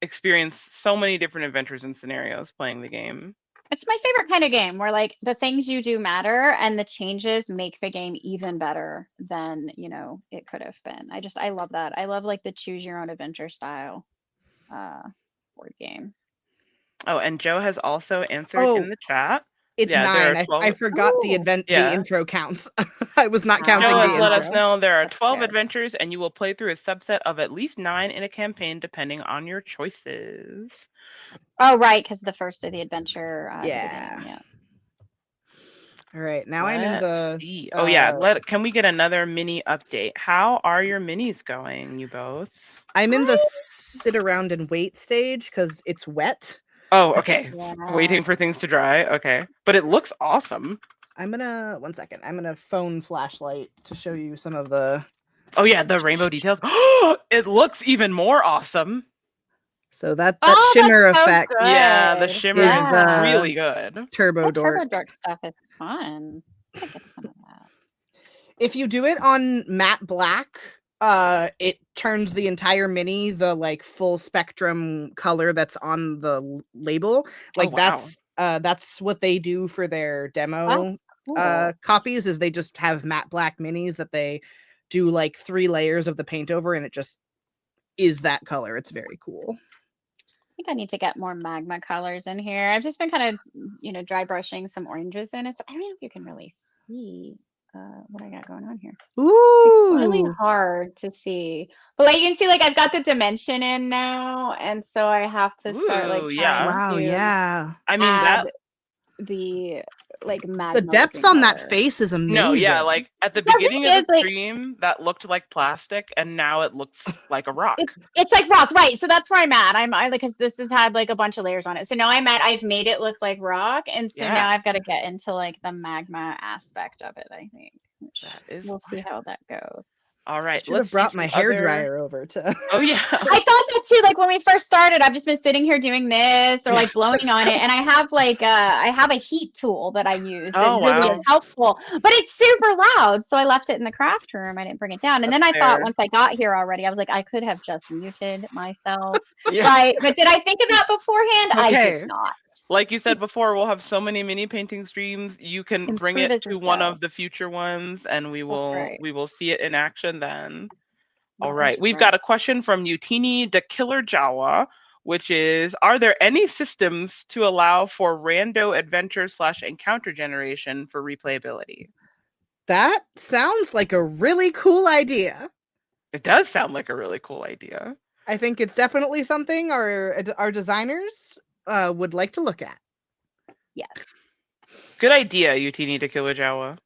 experience so many different adventures and scenarios playing the game. It's my favorite kind of game where like the things you do matter and the changes make the game even better than, it could have been. I love that. I love like the choose your own adventure style board game. Oh, and Joe has also answered in the chat. It's 9. I forgot the intro counts. I was not counting Joe the has intro. let us know there are 12 adventures, and you will play through a subset of at least 9 in a campaign, depending on your choices. Oh, right, because the first of the adventure. Yeah. All right, now I'm in the. Can we get another mini update? How are your minis going, you both? I'm in the sit around and wait stage because it's wet. Oh, okay. Yeah. Waiting for things to dry. Okay, but it looks awesome. I'm gonna phone flashlight to show you some of the. Oh yeah, the rainbow details. It looks even more awesome. So that shimmer effect. So yeah, the shimmer is really good. Turbo Dork stuff is fun. I get some of that. If you do it on matte black, it turns the entire mini the like full spectrum color that's on the label. Like that's what they do for their demo copies. Is they just have matte black minis that they do like 3 layers of the paint over, and it just is that color. It's very cool. I think I need to get more magma colors in here. I've just been kind of, dry brushing some oranges in it. So I don't know if you can really see what I got going on here. Ooh. It's really hard to see. But like you can see, like I've got the dimension in now. And so I have to start like trying to I mean the like magma. The depth looking on that color. face is amazing. No, yeah, like at the The thing beginning of is, the like- stream, that looked like plastic, and now it looks like a rock. It's like rock, right? So that's where I'm at. I like because this has had like a bunch of layers on it. So now I've made it look like rock, and so Yeah. now I've got to get into like the magma aspect of it. I think. Which That is we'll see how that goes. All I right, should have brought my hair dryer over to. Oh yeah. I thought that too. Like when we first started, I've just been sitting here doing this or like blowing on it, and I have like I have a heat tool that I use that Oh, really wow. is helpful, but it's super loud. So I left it in the craft room. I didn't bring it down, and then I thought fair. once I got here already, I was like, I could have just muted myself, Yeah. right? But did I think of that beforehand? I Okay. did not. Like you said before, we'll have so many mini painting streams. You can bring Improve it as to we one go. of the future ones, and we That's will right. see it in action then. All That right, is we've got a right. question from Utini the Killer Jawa, which is: are there any systems to allow for rando adventure / encounter generation for replayability? That sounds like a really cool idea. It does sound like a really cool idea. I think it's definitely something our designers would like to look at. Yes, Good idea, Utini the Killer Jawa.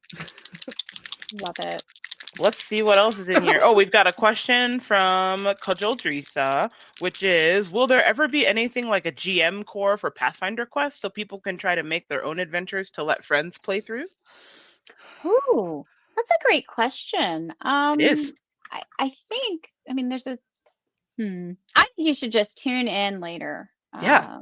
love it. Let's see what else is in here. Oh, we've got a question from Kajoldrisa, which is: will there ever be anything like a GM core for Pathfinder Quest so people can try to make their own adventures to let friends play through? Ooh, that's a great question. It is. I think, I mean, there's a, I think you should just tune in later. Yeah.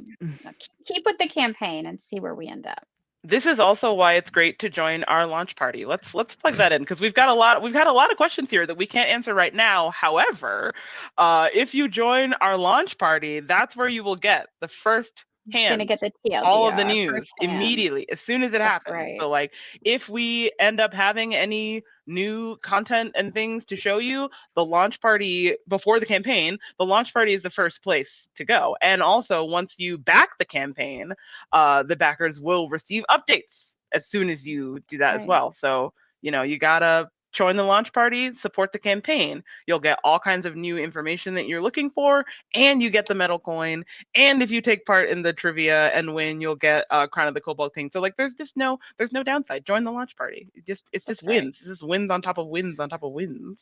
Keep with the campaign and see where we end up. This is also why it's great to join our launch party. Let's plug that in because we've got a lot of questions here that we can't answer right now. However, if you join our launch party, that's where you will get the first hand, Gonna get the TLDR, all of the news firsthand. immediately as soon as it That's happens. right. So like if we end up having any new content and things to show you, the launch party before the campaign, the launch party is the first place to go. And also once you back the campaign, the backers will receive updates as soon as you do that as Right. well. So, you gotta join the launch party, support the campaign. You'll get all kinds of new information that you're looking for, and you get the metal coin. And if you take part in the trivia and win, you'll get Crown of the Cobalt King. So like, there's no downside. Join the launch party. It's just right. wins. It's just wins on top of wins on top of wins.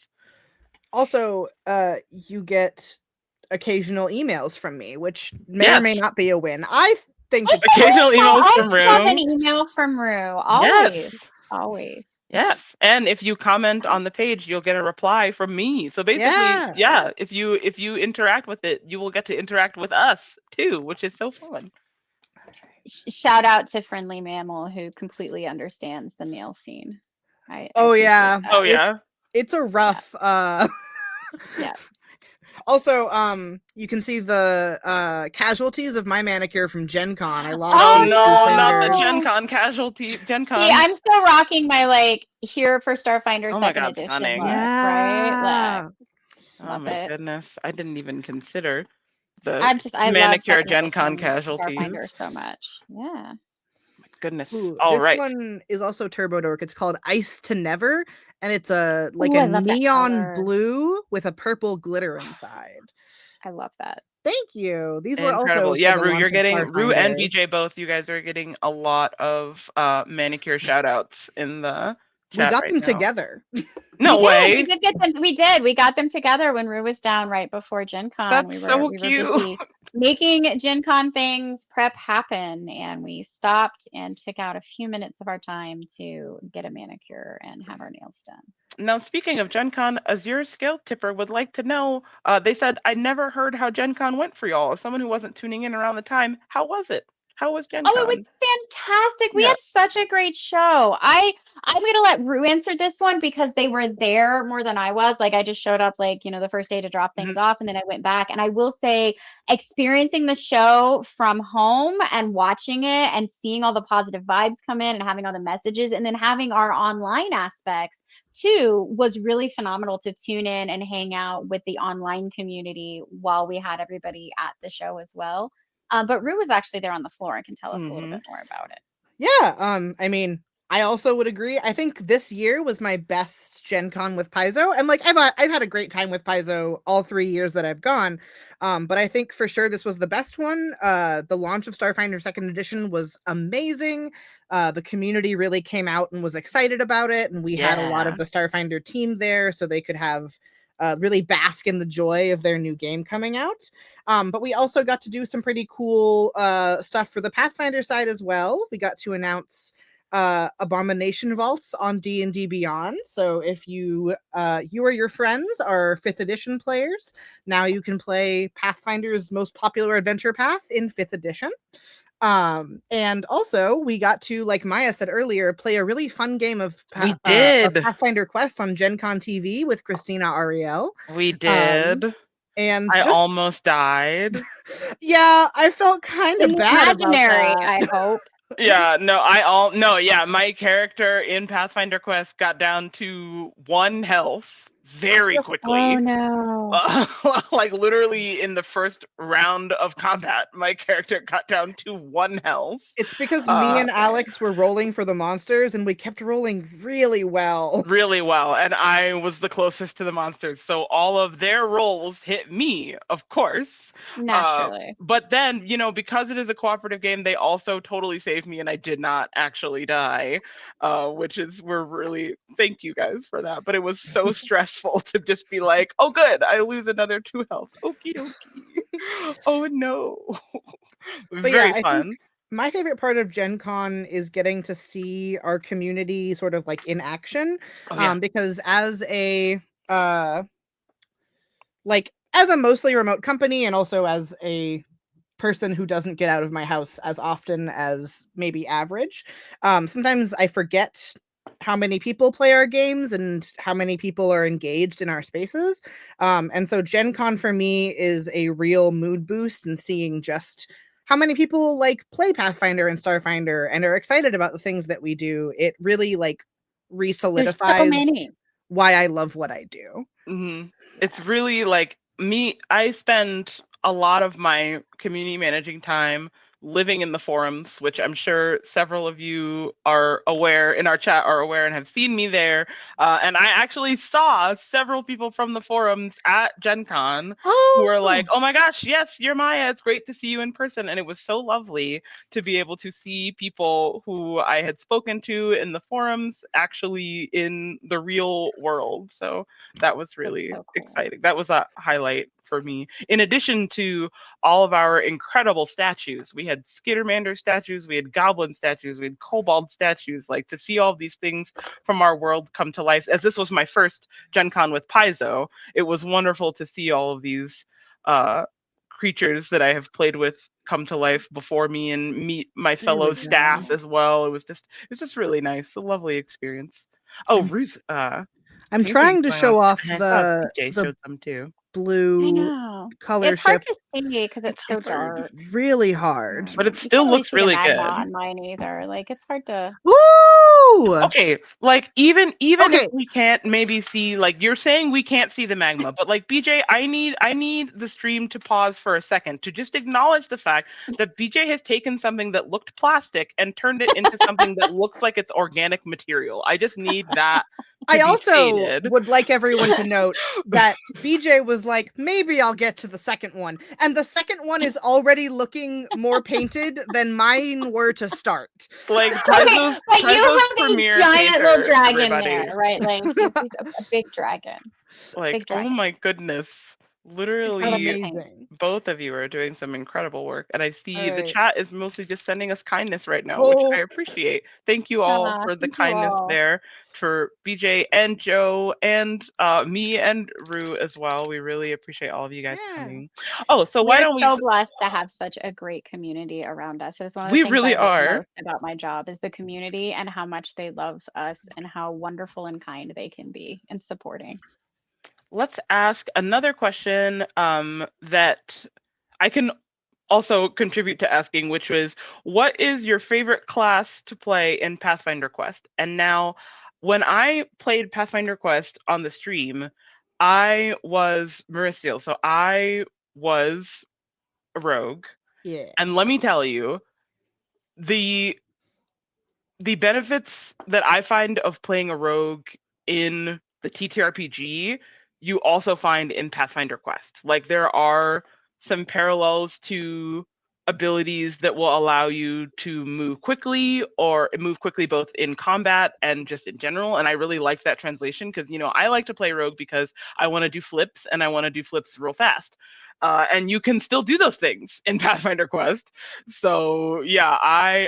Also, you get occasional emails from me, which may or may Yes. not be a win. I think It's Occasional emails from I love an Rue. email from Rue. Always. Yes. Always. Yes, and if you comment on the page, you'll get a reply from me. So basically, Yeah. if you interact with it, you will get to interact with us too, which is so fun. Shout out to Friendly Mammal who completely understands the nail scene. I Oh appreciate yeah. that. Oh yeah. It's a rough Yeah. Also, you can see the casualties of my manicure from Gen Con. I lost Oh these no, two not the fingers. Gen Con casualty. Gen Con. See, I'm still rocking my like here for Starfinder Oh my second God, edition stunning. look, right? Yeah. Like, Oh love my it. goodness, I didn't even consider the I love manicure second Gen Con edition casualties. Starfinder so much. Yeah. Goodness. Ooh, All this right. one is also Turbo Dork. It's called Ice to Never, and it's a Ooh, I love that neon color. blue with a purple glitter inside. I love that. Thank you. These were Incredible. also Yeah, for the Rue, launch you're of getting Rue and Starfinder. BJ both. You guys are getting a lot of manicure shout outs in the We chat got right them now. together. No way. We did get them. We did. We got them together when Rue was down right before Gen Con. That's we so were cute. busy making Gen Con things prep happen, and we stopped and took out a few minutes of our time to get a manicure and have our nails done. Now, speaking of Gen Con, Azure Scale Tipper would like to know, they said, I never heard how Gen Con went for y'all. As someone who wasn't tuning in around the time, how was it? How was Gen Con? Oh, it was fantastic. We Yeah. had such a great show. I'm gonna let Rue answer this one because they were there more than I was. Like I just showed up like, the first day to drop things off, and then I went back. And I will say, experiencing the show from home and watching it and seeing all the positive vibes come in and having all the messages and then having our online aspects too was really phenomenal to tune in and hang out with the online community while we had everybody at the show as well. But Rue was actually there on the floor and can tell us a little bit more about it. Yeah, I mean, I also would agree. I think this year was my best Gen Con with Paizo. And like I've had a great time with Paizo all 3 years that I've gone. But I think for sure this was the best one. The launch of Starfinder 2nd edition was amazing. The community really came out and was excited about it, and we had a lot of the Starfinder team there so they could have really bask in the joy of their new game coming out. But we also got to do some pretty cool stuff for the Pathfinder side as well. We got to announce Abomination Vaults on D&D Beyond. So if you or your friends are 5th edition players, now you can play Pathfinder's most popular adventure path in 5th edition. And also we got to, like Maya said earlier, play a really fun game of Pathfinder Quest on Gen Con TV with Christina Ariel. We did. And I almost died. Yeah, I felt kind of bad about that. I hope. Yeah, my character in Pathfinder Quest got down to 1 health very quickly. Oh no. Like literally in the first round of combat, my character got down to 1 health. It's because me and Alex were rolling for the monsters and we kept rolling really well. Really well, and I was the closest to the monsters, so all of their rolls hit me, of course. Naturally. But then, because it is a cooperative game, they also totally saved me and I did not actually die, we're really, thank you guys for that. But it was so stressful to just be like, oh good, I lose another 2 health. Okie dokie. Oh no. Very fun. My favorite part of Gen Con is getting to see our community sort of like in action. Because as a mostly remote company and also as a person who doesn't get out of my house as often as maybe average, sometimes I forget how many people play our games and how many people are engaged in our spaces. And so Gen Con for me is a real mood boost, and seeing just how many people like play Pathfinder and Starfinder and are excited about the things that we do. It really like re-solidifies so many. why I love what I do. Mm-hmm. It's really like me. I spend a lot of my community managing time living in the forums, which I'm sure several of you are aware in our chat are aware and have seen me there. And I actually saw several people from the forums at Gen Con who were like, oh my gosh, yes, you're Maya. It's great to see you in person. And it was so lovely to be able to see people who I had spoken to in the forums actually in the real world. So that was really exciting. That was a highlight for me. In addition to all of our incredible statues, we had Skittermander statues, we had Goblin statues, we had Kobold statues. Like, to see all these things from our world come to life, as this was my first Gen Con with Paizo, it was wonderful to see all of these creatures that I have played with come to life before me and meet my fellow staff as well. It was just really nice, a lovely experience. Oh, Ruse, I'm trying to show off the showed some too. Blue color. It's hard to see because it's so dark. Really hard. But it still looks really good. On mine either. Like, it's hard to. Woo! Okay, like even if we can't maybe see, like you're saying we can't see the magma, but like BJ, I need the stream to pause for a second to just acknowledge the fact that BJ has taken something that looked plastic and turned it into something that looks like it's organic material. I just need that. I also would like everyone to note that BJ was like, maybe I'll get to the second one. And the second one is already looking more painted than mine were to start. Like, Paizo's premiere giant little dragon there, right? Like, a big dragon. Like, big dragon. Oh my goodness. Literally, both of you are doing some incredible work, and I see the chat is mostly just sending us kindness right now, which I appreciate. Thank you all for the kindness there, for BJ and Joe and me and Rue as well. We really appreciate all of you guys coming. Oh, so why don't we? We're so blessed to have such a great community around us. It's one of the things really I love are most about my job is the community and how much they love us and how wonderful and kind they can be in supporting. Let's ask another question that I can also contribute to asking, which was, what is your favorite class to play in Pathfinder Quest? And now, when I played Pathfinder Quest on the stream, I was Marithiel, so I was a rogue. Yeah. And let me tell you, the benefits that I find of playing a rogue in the TTRPG, you also find in Pathfinder Quest. Like there are some parallels to abilities that will allow you to move quickly or move quickly both in combat and just in general. And I really like that translation because, you know, I like to play rogue because I want to do flips and I want to do flips real fast. And you can still do those things in Pathfinder Quest. So yeah,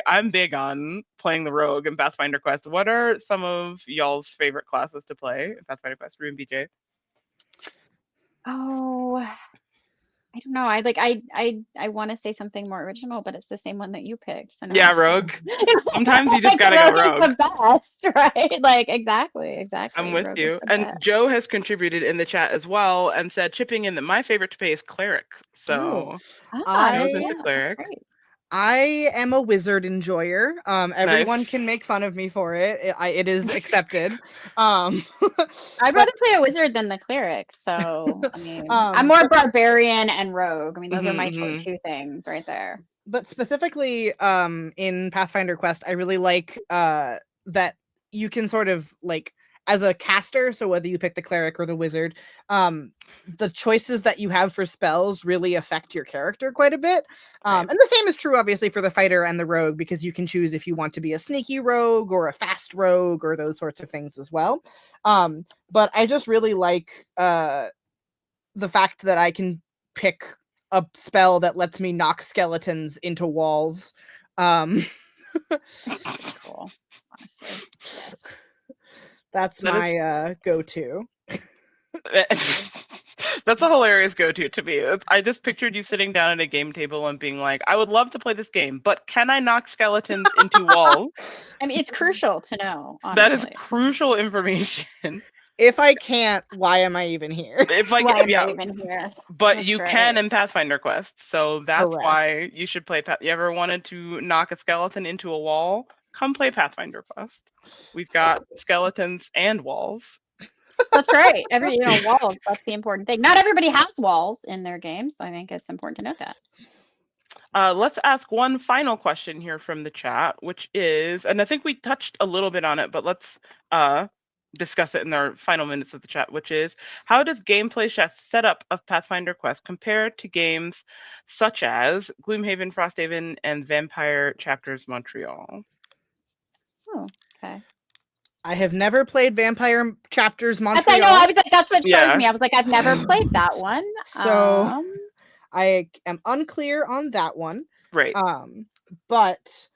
I'm big on playing the rogue in Pathfinder Quest. What are some of y'all's favorite classes to play in Pathfinder Quest? Rue and BJ. Oh, I don't know. I want to say something more original, but it's the same one that you picked. So now Yeah, I'm stuck. rogue. Sometimes you just Like, gotta go rogue is rogue. the best, right? Like exactly. I'm with Rogue is you. the And best. Joe has contributed in the chat as well and said chipping in that my favorite to play is cleric. So Joe's Yeah, into I that's cleric. great. I am a wizard enjoyer. Everyone Nice. can make fun of me for it. It is accepted. Um, I'd but rather play a wizard than the cleric. So I mean, I'm um, more but barbarian and rogue. I mean, those are my Mm-hmm. two things right there. but specifically in Pathfinder Quest, I really like that you can sort of like as a caster, so whether you pick the cleric or the wizard, the choices that you have for spells really affect your character quite a bit. Right. And the same is true obviously for the fighter and the rogue, because you can choose if you want to be a sneaky rogue or a fast rogue or those sorts of things as well. But I just really like the fact that I can pick a spell that lets me knock skeletons into walls. Pretty cool, honestly. Yes. That's That is my go-to. That's a hilarious go-to to me. I just pictured you sitting down at a game table and being like, I would love to play this game, but can I knock skeletons into walls? I mean, it's crucial to know, That is honestly. crucial information. If I can't, why am I even here? If like, Why am I yeah, even here? but That's you can right. in Pathfinder Quest, so that's Correct. why you should play. You ever wanted to knock a skeleton into a wall? Come play Pathfinder Quest. We've got skeletons and walls. That's right. Walls, that's the important thing. Not everybody has walls in their games. So I think it's important to note that. Let's ask one final question here from the chat, which is, and I think we touched a little bit on it, but let's discuss it in our final minutes of the chat, which is, how does gameplay setup of Pathfinder Quest compare to games such as Gloomhaven, Frosthaven, and Vampire Chapters Montreal? Oh, okay. I have never played Vampire Chapters Montreal. I know. I was like, that's what throws Yeah. me. I was like, I've never played that one. So I am unclear on that one. Right. But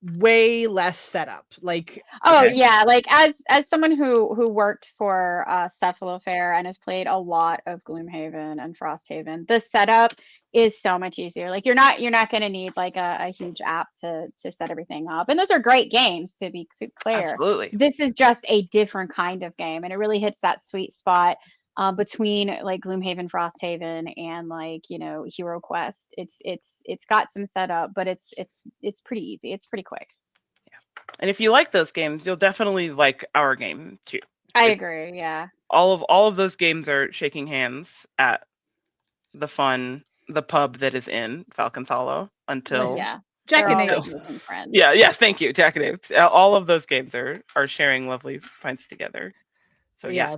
way less setup. Like yeah, like as someone who worked for Cephalofair and has played a lot of Gloomhaven and Frosthaven, the setup is so much easier. Like you're not going to need like a huge app to set everything up. And those are great games, to be clear. Absolutely. This is just a different kind of game, and it really hits that sweet spot between like Gloomhaven, Frosthaven, and like Hero Quest. It's got some setup, but it's pretty easy. It's pretty quick. And if you like those games, you'll definitely like our game too. I agree. Yeah. All of those games are shaking hands at the pub that is in Falcon's Hollow until Jack and Apes. Yeah. Thank you, Jack and Apes. All of those games are sharing lovely pints together. So yeah,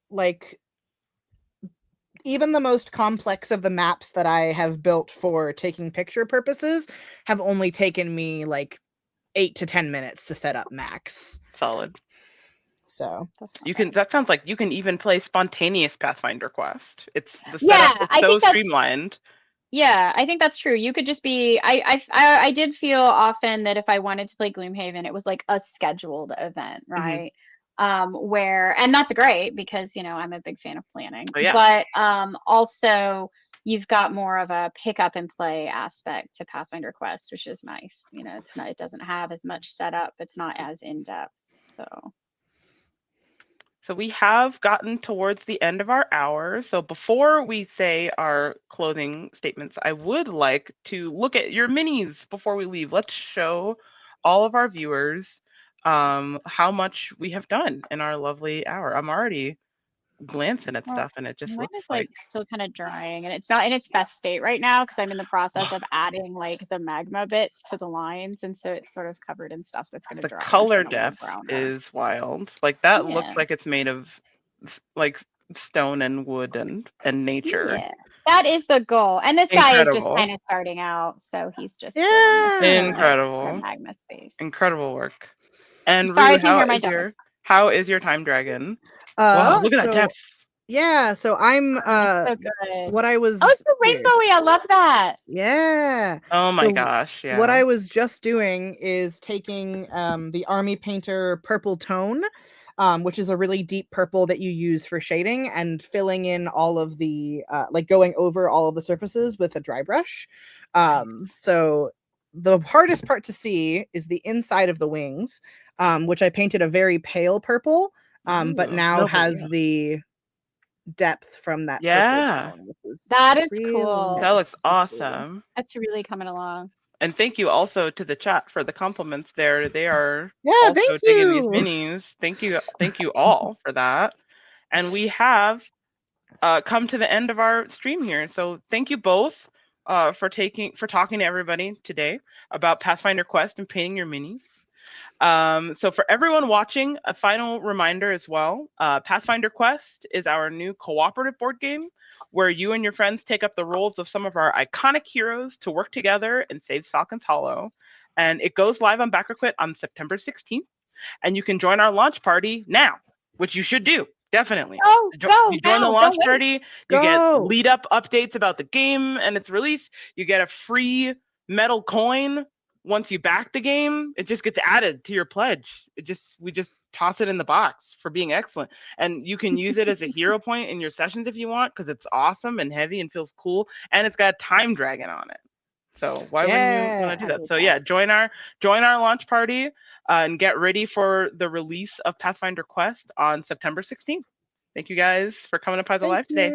like even the most complex of the maps that I have built for taking picture purposes have only taken me like 8 to 10 minutes to set up max. Solid. So that sounds like you can even play spontaneous Pathfinder Quest. It's the setup is so streamlined. Yeah, I think that's true. You could just be. I did feel often that if I wanted to play Gloomhaven, it was like a scheduled event, right? Where, and that's great because I'm a big fan of planning. Oh, yeah. But also you've got more of a pick up and play aspect to Pathfinder Quest, which is nice. It doesn't have as much setup. It's not as in depth. So we have gotten towards the end of our hour. So before we say our closing statements, I would like to look at your minis before we leave. Let's show all of our viewers how much we have done in our lovely hour. I'm already glancing at Well, stuff, and it just mine looks is like like still kind of drying, and it's not in its best state right now because I'm in the process of adding like the magma bits to the lines, and so it's sort of covered in stuff that's going to the dry and color turn a little depth browner. is wild. Like that looks Yeah. like it's made of like stone and wood and nature. Yeah, that is the goal. And this guy is just Incredible. kind of starting out, so he's just Yeah. filling this in with Incredible. the magma space. Incredible work. And Sorry Rue, if you hear my dogs. how is your time dragon? Wow, look at that So depth. yeah, so I'm It's so good. what I was Oh, it's so here. rainbowy. I love that. Yeah. Oh my So gosh, yeah. what I was just doing is taking the Army Painter purple tone, which is a really deep purple that you use for shading, and filling in all of the like going over all of the surfaces with a dry brush. So the hardest part to see is the inside of the wings, which I painted a very pale purple, but Ooh, now no, but has yeah. the depth from that Yeah. purple tone. Which is That is really cool. That looks nice to see. awesome. That's really coming along. And thank you also to the chat for the compliments there. They are Yeah, also thank digging these you. minis. Thank you all for that. And we have come to the end of our stream here. So thank you both for talking to everybody today about Pathfinder Quest and painting your minis. So for everyone watching, a final reminder as well, Pathfinder Quest is our new cooperative board game where you and your friends take up the roles of some of our iconic heroes to work together and save Falcon's Hollow. And it goes live on BackerQuit on September 16th. And you can join our launch party now, which you should do. Definitely. Oh, go You join the now. launch Don't wait. party, you get lead up updates about the game and its release. You get a free metal coin once you back the game. It just gets added to your pledge. We just toss it in the box for being excellent. And you can use it as a hero point in your sessions if you want, because it's awesome and heavy and feels cool. And it's got a time dragon on it. So why wouldn't you want to do that? So yeah, join our launch party and get ready for the release of Pathfinder Quest on September 16th. Thank you guys for coming to Paizo Live today.